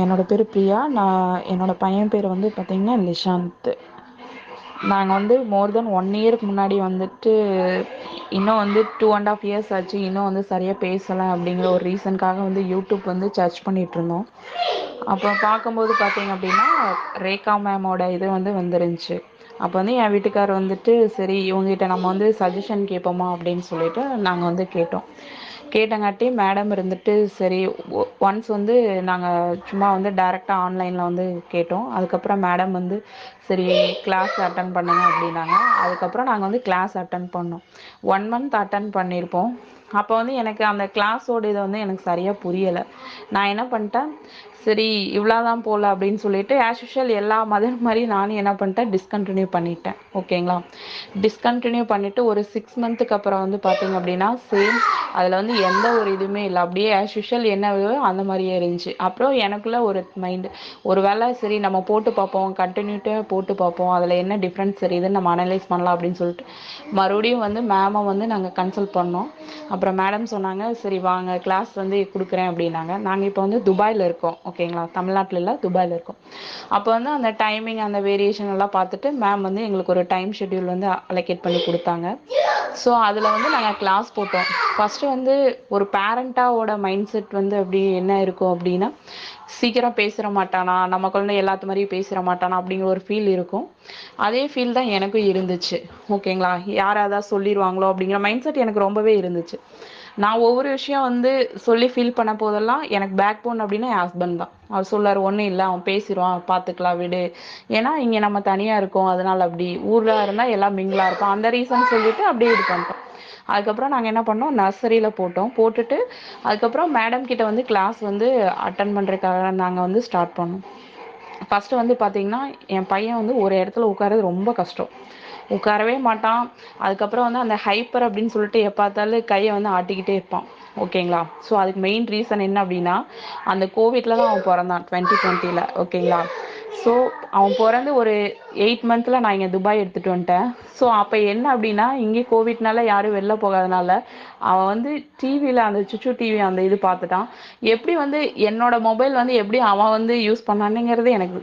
என்னோட பேரு பிரியா. என்னோட பையன் பேர் வந்து பார்த்தீங்கன்னா லிஷாந்த். நாங்கள் வந்து மோர் தென் 1 இயருக்கு முன்னாடி வந்துட்டு இன்னும் வந்து 2.5 இயர்ஸ் ஆச்சு. இன்னும் வந்து சரியாக பேசலை அப்படிங்கிற ஒரு ரீசனுக்காக வந்து யூடியூப் வந்து சர்ச் பண்ணிகிட்டு இருந்தோம். அப்போ பார்க்கும்போது பார்த்தீங்க அப்படின்னா ரேகா மேமோட இது வந்து வந்துருந்துச்சு. அப்போ வந்து என் வீட்டுக்கார் வந்துட்டு சரி இவங்ககிட்ட நம்ம வந்து சஜஷன் கேட்போமா அப்படின்னு சொல்லிட்டு நாங்கள் வந்து கேட்டங்காட்டி மேடம் இருந்துட்டு சரி ஒன்ஸ் வந்து நாங்கள் சும்மா வந்து டைரெக்டாக ஆன்லைனில் வந்து கேட்டோம். அதுக்கப்புறம் மேடம் வந்து சரி கிளாஸ் அட்டன் பண்ணுங்க அப்படின்னாங்க. அதுக்கப்புறம் நாங்கள் வந்து கிளாஸ் அட்டன் பண்ணோம். 1 மந்த் அட்டன் பண்ணியிருப்போம். அப்போ வந்து எனக்கு அந்த கிளாஸோட இதை வந்து எனக்கு சரியாக புரியலை. நான் என்ன பண்ணிட்டேன், சரி இவ்வளோதான் போல் அப்படின்னு சொல்லிட்டு ஆஸ் யூஷுவல் எல்லா மதர் மாதிரி நானும் என்ன பண்ணிட்டேன், டிஸ்கண்டினியூ பண்ணிட்டேன். ஓகேங்களா. டிஸ்கண்டினியூ பண்ணிவிட்டு ஒரு 6 மந்த்துக்கு அப்புறம் வந்து பார்த்தீங்க அப்படின்னா சேம் அதில் வந்து எந்த ஒரு இதுவுமே இல்லை. அப்படியே ஆஸ் யூஷுவல் என்னவோ அந்த மாதிரியே இருந்துச்சு. அப்புறம் எனக்குள்ளே ஒரு மைண்டு, ஒரு வேளை சரி நம்ம போட்டு பார்ப்போம், கண்டினியூட்டாக போட்டு பார்ப்போம், அதில் என்ன டிஃப்ரென்ஸ் தெரியுதுன்னு நம்ம அனலைஸ் பண்ணலாம் அப்படின்னு சொல்லிட்டு மறுபடியும் வந்து மேமை வந்து நாங்கள் கன்சல்ட் பண்ணோம். அப்புறம் மேடம் சொன்னாங்க சரி வாங்க கிளாஸ் வந்து கொடுக்குறேன் அப்படின்னாங்க. நாங்கள் இப்போ வந்து துபாயில் இருக்கோம். ஓகேங்களா. தமிழ்நாட்டில் இல்லை, துபாயில் இருக்கோம். அப்போ வந்து அந்த டைமிங் அந்த வேரியேஷன் எல்லாம் பார்த்துட்டு மேம் வந்து எங்களுக்கு ஒரு டைம் ஷெட்யூல் வந்து அலோகேட் பண்ணி கொடுத்தாங்க. ஸோ அதில் வந்து நாங்கள் கிளாஸ் போட்டோம். ஃபஸ்ட்டு வந்து ஒரு பேரண்ட்டாவோட மைண்ட் செட் வந்து அப்படி என்ன இருக்கும் அப்படின்னா, சீக்கிரம் பேசிட மாட்டானா, நம்ம குழந்தை எல்லாத்து மாதிரியும் பேசிட மாட்டானா அப்படிங்கிற ஒரு ஃபீல் இருக்கும். அதே ஃபீல் தான் எனக்கும் இருந்துச்சு. ஓகேங்களா. யாராவது சொல்லிடுவாங்களோ அப்படிங்கிற மைண்ட் செட் எனக்கு ரொம்பவே இருந்துச்சு. நான் ஒவ்வொரு விஷயம் வந்து சொல்லி ஃபீல் பண்ண போதெல்லாம் எனக்கு பேக் போன் அப்படின்னா என் ஹஸ்பண்ட் தான். அவர் சொல்லார் ஒன்றும் இல்லை, அவன் பேசிடுவான், பார்த்துக்கலாம் விடு, ஏன்னா இங்கே நம்ம தனியாக இருக்கோம் அதனால் அப்படி, ஊரில் இருந்தால் எல்லாம் மிங்கிளாக இருக்கும், அந்த ரீசன் சொல்லிட்டு அப்படியே இது பண்ணிட்டோம். அதுக்கப்புறம் நாங்கள் என்ன பண்ணோம், நர்சரியில் போட்டுட்டு அதுக்கப்புறம் மேடம் கிட்ட வந்து கிளாஸ் வந்து அட்டன் பண்ணுறதுக்காக நாங்கள் வந்து ஸ்டார்ட் பண்ணோம். ஃபஸ்ட்டு வந்து பார்த்திங்கன்னா என் பையன் வந்து ஒரு இடத்துல உட்காரது ரொம்ப கஷ்டம், உட்காரவே மாட்டான். அதுக்கப்புறம் வந்து அந்த ஹைப்பர் அப்படின்னு சொல்லிட்டு பார்த்தாலும் கையை வந்து ஆட்டிக்கிட்டே இருப்பான். ஓகேங்களா. ஸோ அதுக்கு மெயின் ரீசன் என்ன அப்படின்னா, அந்த கோவிட்ல தான் அவன் பிறந்தான், 2020. ஓகேங்களா. ஸோ அவன் பிறந்து ஒரு 8 மந்த்தில் நான் இங்கே துபாய் எடுத்துகிட்டு வந்துட்டேன். ஸோ அப்போ என்ன அப்படின்னா, இங்கே கோவிட்னால யாரும் வெளில போகாதனால அவன் வந்து டிவியில் அந்த சுச்சு டிவி அந்த இது பார்த்துட்டான். எப்படி வந்து என்னோட மொபைல் வந்து எப்படி அவன் வந்து யூஸ் பண்ணானுங்கிறது எனக்கு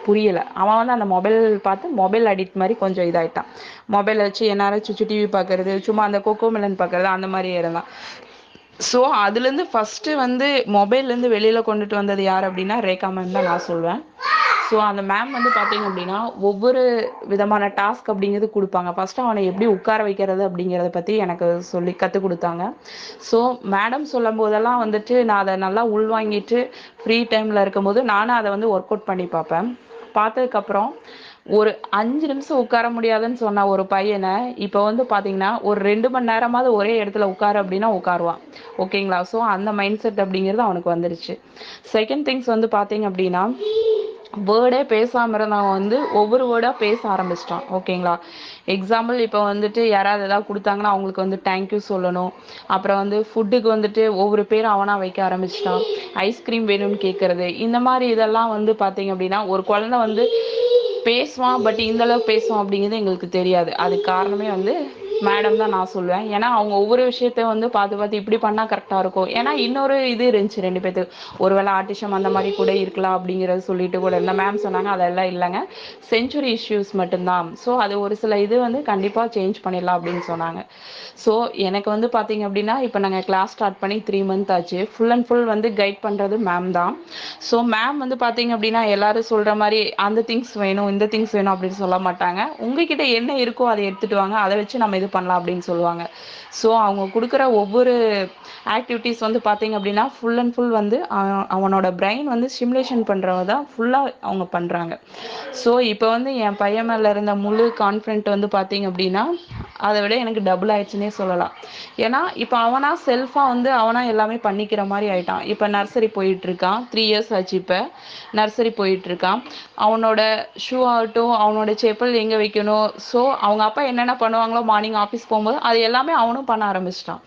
புரியலை. அவன் வந்து அந்த மொபைல் பார்த்து மொபைல் அடிக்ட் மாதிரி கொஞ்சம் இதாகிட்டான். மொபைலை வச்சு எந்நேரம் சுச்சு டிவி பார்க்குறது, சும்மா அந்த கொக்கோ மிலன் பார்க்குறது, அந்த மாதிரி இருந்தான். ஸோ அதுலேருந்து ஃபஸ்ட்டு வந்து மொபைல்லேருந்து வெளியில் கொண்டுட்டு வந்தது யார் அப்படின்னா ரேகா மேம் தான் நான் சொல்வேன். ஸோ அந்த மேம் வந்து பார்த்தீங்க அப்படின்னா ஒவ்வொரு விதமான டாஸ்க் அப்படிங்கிறது கொடுப்பாங்க. ஃபஸ்ட்டு அவனை எப்படி உட்கார வைக்கிறது அப்படிங்கிறத பற்றி எனக்கு சொல்லி கற்றுக் கொடுத்தாங்க. ஸோ மேடம் சொல்லும் போதெல்லாம் வந்துட்டு நான் அதை நல்லா உள்வாங்கிட்டு ஃப்ரீ டைமில் இருக்கும்போது நானும் அதை வந்து ஒர்க் அவுட் பண்ணி பார்ப்பேன். பார்த்ததுக்கப்புறம் ஒரு 5 நிமிஷம் உட்கார முடியாதுன்னு சொன்ன ஒரு பையனை இப்போ வந்து பார்த்தீங்கன்னா ஒரு 2 மணி நேரமாவது ஒரே இடத்துல உட்காரு அப்படின்னா உட்காருவான். ஓகேங்களா. ஸோ அந்த மைண்ட் செட் அப்படிங்கிறது அவனுக்கு வந்துருச்சு. செகண்ட் திங்ஸ் வந்து பார்த்தீங்க அப்படின்னா, வேர்டே பேசாமல் இருந்தவன் வந்து ஒவ்வொரு வேர்டாக பேச ஆரம்பிச்சிட்டான். ஓகேங்களா. எக்ஸாம்பிள் இப்போ வந்துட்டு யாராவது ஏதாவது கொடுத்தாங்கன்னா அவங்களுக்கு வந்து தேங்க்யூ சொல்லணும். அப்புறம் வந்து ஃபுட்டுக்கு வந்துட்டு ஒவ்வொரு பேரும் அவனாக வைக்க ஆரம்பிச்சிட்டான். ஐஸ்கிரீம் வேணும்னு கேட்குறது, இந்த மாதிரி இதெல்லாம் வந்து பார்த்தீங்க அப்படின்னா ஒரு குழந்தை வந்து பேசுவான். பட் இந்தளவுக்கு பேசுவான் அப்படிங்கிறது எங்களுக்கு தெரியாது. அதுக்கு காரணமே வந்து மேடம் தான் நான் சொல்லுவேன். ஏன்னா அவங்க ஒவ்வொரு விஷயத்தையும் வந்து பார்த்து இப்படி பண்ணால் கரெக்டாக இருக்கும். ஏன்னா இன்னொரு இது இருந்துச்சு 2 பேர்த்துக்கு, ஒருவேளை ஆர்டிஷம் அந்த மாதிரி கூட இருக்கலாம் அப்படிங்கிறத சொல்லிட்டு கூட இருந்த மேம் சொன்னாங்க அதெல்லாம் இல்லைங்க, சென்சுரி இஷ்யூஸ் மட்டும்தான். ஸோ அது ஒரு சில இது வந்து கண்டிப்பாக சேஞ்ச் பண்ணிடலாம் அப்படின்னு சொன்னாங்க. ஸோ எனக்கு வந்து பார்த்தீங்க அப்படின்னா இப்போ நாங்கள் கிளாஸ் ஸ்டார்ட் பண்ணி 3 மந்த் ஆச்சு. ஃபுல் அண்ட் ஃபுல் வந்து கைட் பண்ணுறது மேம் தான். ஸோ மேம் வந்து பார்த்தீங்க அப்படின்னா எல்லாரும் சொல்கிற மாதிரி அந்த திங்ஸ் வேணும் இந்த திங்ஸ் வேணும் அப்படின்னு சொல்ல மாட்டாங்க. உங்ககிட்ட என்ன இருக்கோ அதை எடுத்துகிட்டு வாங்க, அதை வச்சு நம்ம இது பண்ணலாம் அப்படின்னு சொல்லுவாங்க. ஸோ அவங்க கொடுக்குற ஒவ்வொரு ஆக்டிவிட்டீஸ் வந்து பார்த்தீங்க அப்படின்னா ஃபுல் அண்ட் ஃபுல் வந்து அவனோட பிரெயின் வந்து ஸ்டிமுலேஷன் பண்ணுறவ தான் ஃபுல்லாக அவங்க பண்ணுறாங்க. ஸோ இப்போ வந்து என் பையன் மேலே இருந்த முழு கான்ஃபிடென்ட் வந்து பார்த்தீங்க அப்படின்னா அதை விட எனக்கு டபுள் ஆயிடுச்சுன்னே சொல்லலாம். ஏன்னா இப்போ அவனா செல்ஃபாக வந்து அவனா எல்லாமே பண்ணிக்கிற மாதிரி ஆயிட்டான். இப்போ நர்சரி போயிட்டுருக்கான், 3 இயர்ஸ் ஆச்சு. இப்போ நர்சரி போயிட்டுருக்கான். அவனோட ஷூ ஆகட்டும், அவனோட செப்பல் எங்கே வைக்கணும், ஸோ அவங்க அப்பா என்னென்ன பண்ணுவாங்களோ மார்னிங் ஆஃபீஸ் போகும்போது அது எல்லாமே அவனும் பண்ண ஆரம்பிச்சிட்டான்.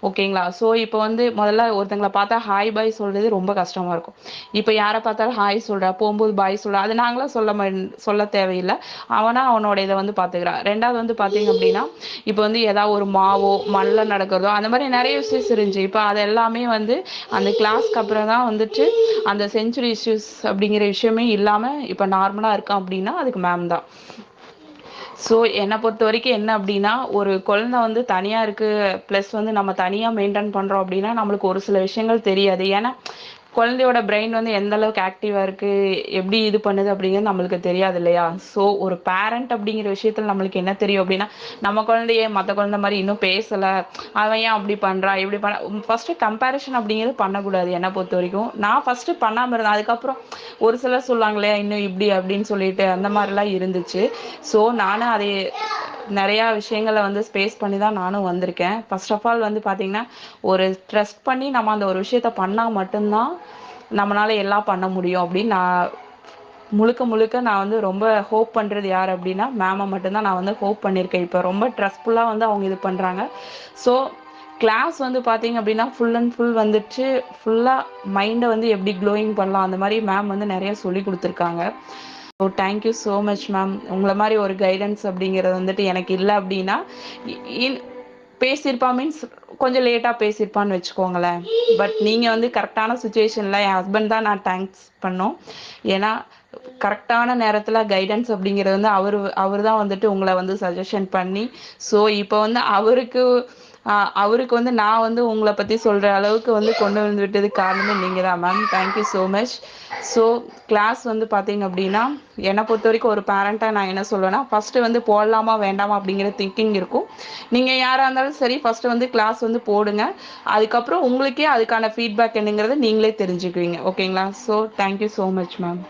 ஓகேங்களா. ஸோ இப்போ வந்து முதல்ல ஒருத்தங்களை பார்த்தா ஹாய் பாய் சொல்கிறது ரொம்ப கஷ்டமாக இருக்கும். இப்போ யாரை பார்த்தாலும் ஹாய் சொல்கிறா, போகும்போது பாய் சொல்கிறா, அது நாங்களாம் சொல்ல தேவையில்லை. அவனா அவனோட இதை வந்து பார்த்துக்கிறான். ரெண்டாவது வந்து பார்த்தீங்க அப்படின்னா இப்போ வந்து ஏதாவது ஒரு மாவோ மண்ணில் நடக்கிறதோ அந்த மாதிரி நிறைய இஷ்யூஸ் இருந்துச்சு. இப்போ அது எல்லாமே வந்து அந்த கிளாஸ்க்கு அப்புறம் தான் வந்துட்டு அந்த செஞ்சுரி இஷ்யூஸ் அப்படிங்கிற விஷயமே இல்லாமல் இப்போ நார்மலாக இருக்கான் அப்படின்னா அதுக்கு மேம் தான். ஸோ என்னை பொறுத்த வரைக்கும் என்ன அப்படின்னா, ஒரு குழந்தை வந்து தனியாக இருக்குது, ப்ளஸ் வந்து நம்ம தனியாக மெயின்டைன் பண்ணுறோம் அப்படின்னா நம்மளுக்கு ஒரு சில விஷயங்கள் தெரியாது. ஏன்னா குழந்தையோட பிரெயின் வந்து எந்த அளவுக்கு ஆக்டிவாக இருக்குது, எப்படி இது பண்ணுது அப்படிங்கிறது நம்மளுக்கு தெரியாது இல்லையா? ஸோ ஒரு பேரண்ட் அப்படிங்கிற விஷயத்தில் நம்மளுக்கு என்ன தெரியும் அப்படின்னா, நம்ம குழந்தைய மற்ற குழந்தை மாதிரி இன்னும் பேசலை, அவன் ஏன் அப்படி பண்ணுறான் இப்படி பண்ண, ஃபஸ்ட்டு கம்பேரிஷன் அப்படிங்கிறது பண்ணக்கூடாது. என்னை பொறுத்த வரைக்கும் நான் ஃபஸ்ட்டு பண்ணாமல் இருந்தேன். அதுக்கப்புறம் ஒரு சிலர் சொல்லுவாங்களே இன்னும் இப்படி அப்படின்னு சொல்லிட்டு அந்த மாதிரிலாம் இருந்துச்சு. ஸோ நானும் அதை நிறையா விஷயங்களை வந்து ஸ்பேஸ் பண்ணி தான் நானும் வந்திருக்கேன். ஃபர்ஸ்ட் ஆஃப் ஆல் வந்து பார்த்திங்கன்னா, ஒரு ட்ரஸ்ட் பண்ணி நம்ம அந்த ஒரு விஷயத்த பண்ணால் மட்டும்தான் நம்மளால எல்லாம் பண்ண முடியும் அப்படின்னு நான் முழுக்க முழுக்க நான் வந்து ரொம்ப ஹோப் பண்ணுறது யார் அப்படின்னா மேமை மட்டும்தான் நான் வந்து ஹோப் பண்ணியிருக்கேன். இப்போ ரொம்ப ட்ரஸ்ட்ஃபுல்லாக வந்து அவங்க இது பண்ணுறாங்க. ஸோ கிளாஸ் வந்து பார்த்தீங்க அப்படின்னா ஃபுல் அண்ட் ஃபுல் வந்துட்டு ஃபுல்லாக மைண்டை வந்து எப்படி க்ளோயிங் பண்ணலாம் அந்த மாதிரி மேம் வந்து நிறைய சொல்லி கொடுத்துருக்காங்க. So thank you so much ma'am. உங்களை மாதிரி ஒரு கைடன்ஸ் அப்படிங்கிறது வந்துட்டு எனக்கு இல்லை அப்படின்னா பேசியிருப்பா மீன்ஸ் கொஞ்சம் லேட்டாக பேசியிருப்பான்னு வச்சுக்கோங்களேன். பட் நீங்கள் வந்து கரெக்டான சுச்சுவேஷனில் என் ஹஸ்பண்ட் தான் நான் தேங்க்ஸ் பண்ணோம். ஏன்னா கரெக்டான நேரத்தில் கைடன்ஸ் அப்படிங்கிறது வந்து அவர் தான் வந்துட்டு உங்களை வந்து சஜஷன் பண்ணி, ஸோ இப்போ வந்து அவருக்கு வந்து நான் வந்து உங்களை பற்றி சொல்கிற அளவுக்கு வந்து கொண்டு வந்து விட்டதுக்கு காரணமே நீங்கள் தான் ma'am. Thank you so much. So class வந்து பார்த்தீங்க அப்படின்னா என்னை பொறுத்த வரைக்கும் ஒரு பேரண்ட்டாக நான் என்ன சொல்லுவேன்னா, ஃபஸ்ட்டு வந்து போடலாமா வேண்டாமா அப்படிங்கிற திங்கிங் இருக்கும். நீங்கள் யாராக இருந்தாலும் சரி ஃபஸ்ட்டு வந்து கிளாஸ் வந்து போடுங்க. அதுக்கப்புறம் உங்களுக்கே அதுக்கான ஃபீட்பேக் என்னங்கிறத நீங்களே தெரிஞ்சுக்குவீங்க. ஓகேங்களா? So thank you so much ma'am.